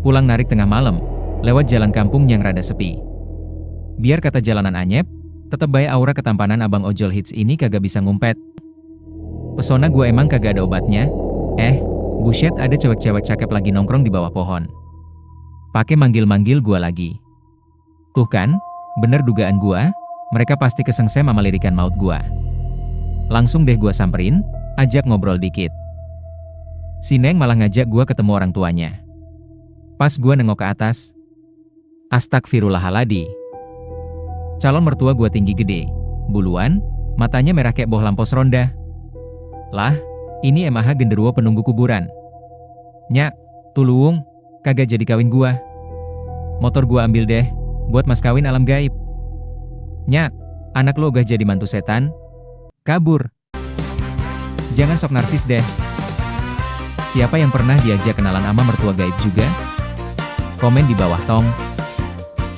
Pulang narik tengah malam, lewat jalan kampung yang rada sepi. Biar kata jalanan anyep, tetep bae aura ketampanan abang ojol hits ini kagak bisa ngumpet. Pesona gua emang kagak ada obatnya. Buset, ada cewek-cewek cakep lagi nongkrong di bawah pohon. Pakai manggil-manggil gua lagi. Tuh kan, bener dugaan gua, mereka pasti kesengsem sama lirikan maut gua. Langsung deh gua samperin, ajak ngobrol dikit. Si Neng malah ngajak gua ketemu orang tuanya. Pas gua nengok ke atas, astagfirullahaladzim. Calon mertua gua tinggi gede, buluan, matanya merah kayak boh lampos ronda. Lah, ini emah genderuwo penunggu kuburan. Nyak, tuluung, kagak jadi kawin gua. Motor gua ambil deh, buat mas kawin alam gaib. Nyak, anak lo gak jadi mantu setan? Kabur. Jangan sok narsis deh. Siapa yang pernah diajak kenalan sama mertua gaib juga? Komen di bawah tong.